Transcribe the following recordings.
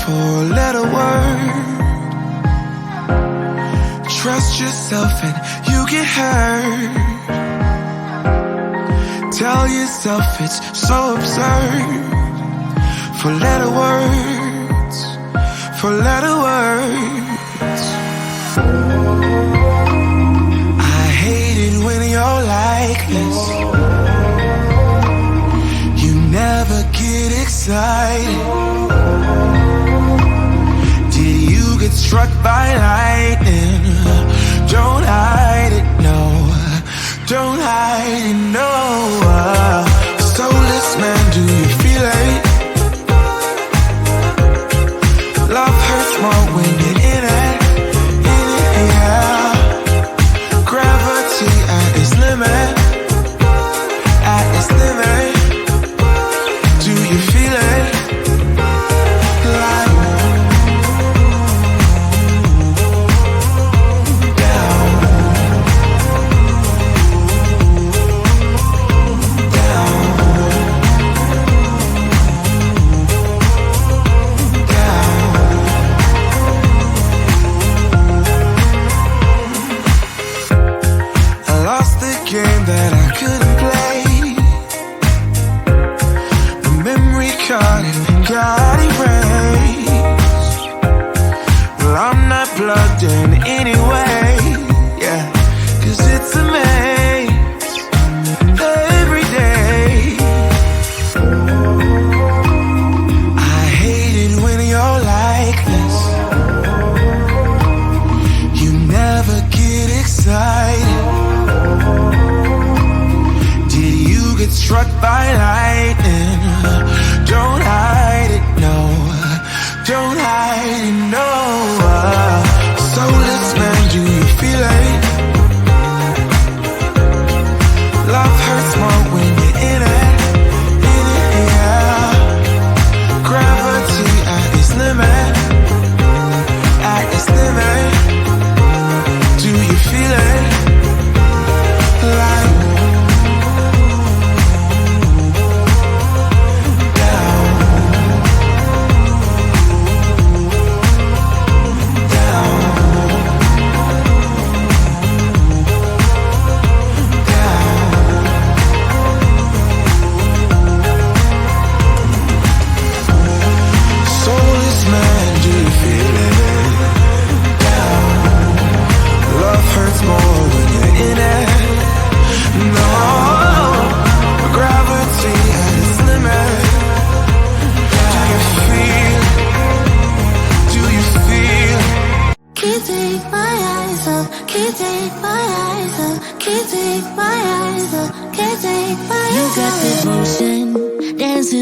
four-letter word. Trust yourself and you get hurt. Tell yourself it's so absurd. Four-letter words, four-letter words. I hate it when you're like this. You never get excited. Did you get struck by lightning? Don't hide it, no. Don't hide it, no. Soulless man, do you feel it? Love hurts more when you're in it, yeah. Gravity at its limit, at its limit. Do you feel it? Like game that I couldn't play. The memory card and got erased. Well, I'm not plugged in anyway, yeah. Cause it's a maze every day. I hate it when you're like this. You never get excited. Struck by lightning. Don't hide it, no. Don't hide it, no. Soulless man, do you feel it? Love hurts more when you're in it, yeah. Gravity at its limit, at its limit. Do you feel it? Like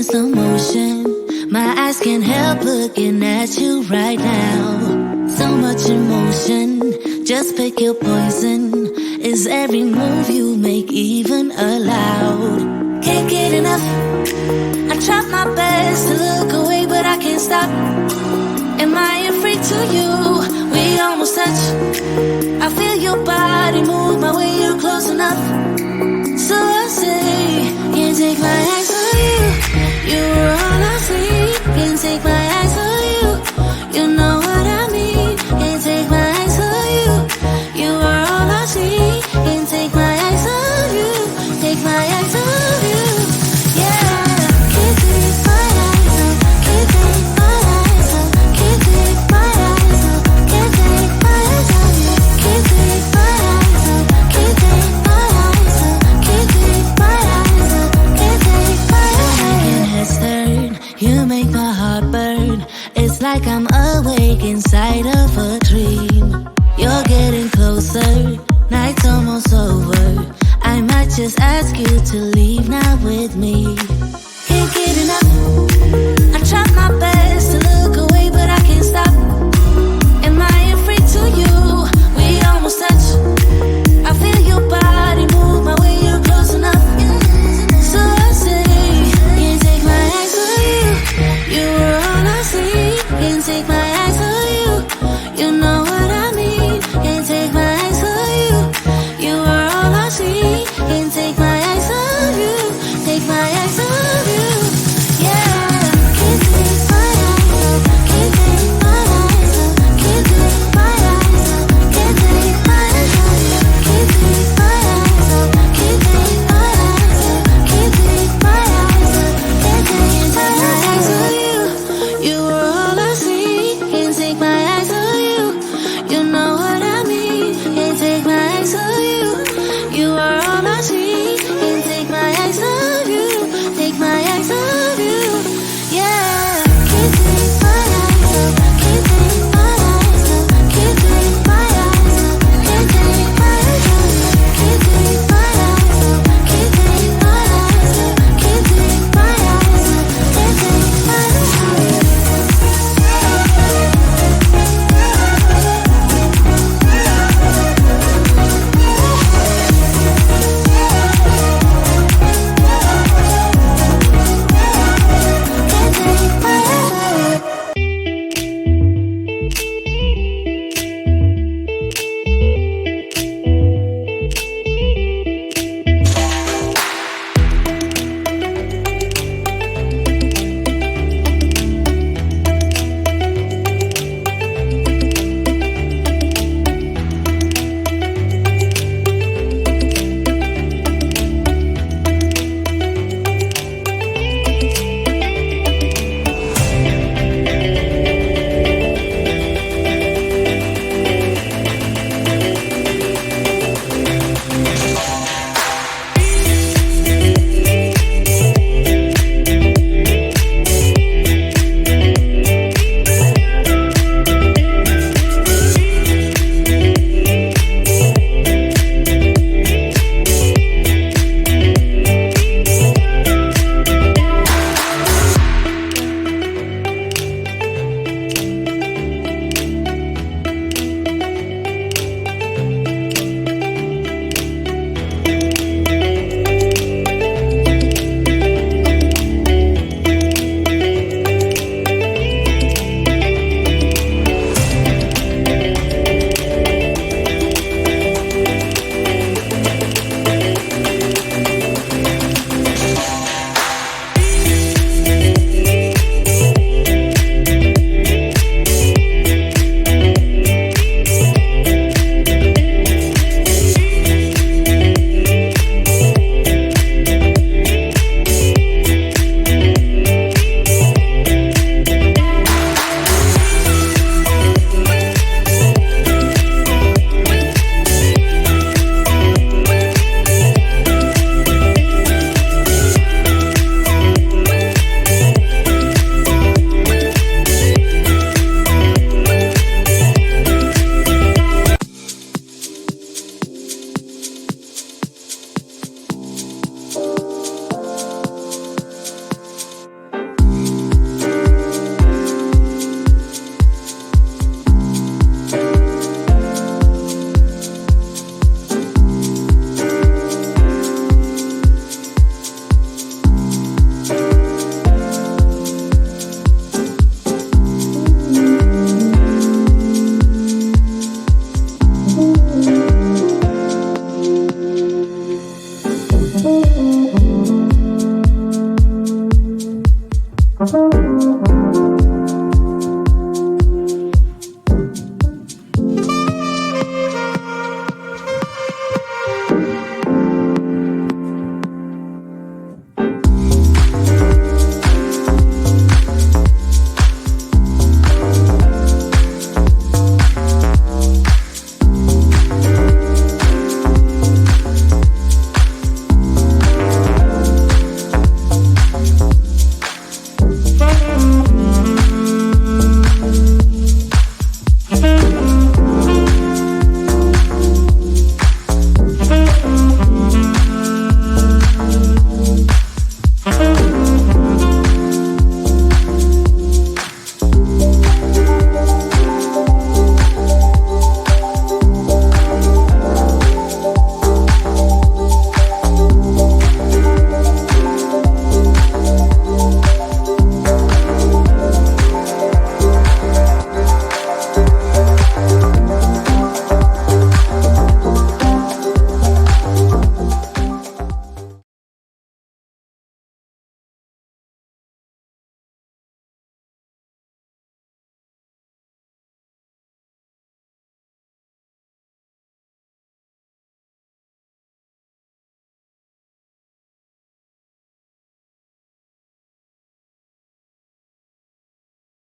slow motion. My eyes can't help looking at you right now. So much emotion, just pick your poison. Is every move you make even allowed? Can't get enough. I try my best to look away, but I can't stop. Am I afraid to you? We almost touch. I feel your body move my way, you're close enough. So I say, can't take my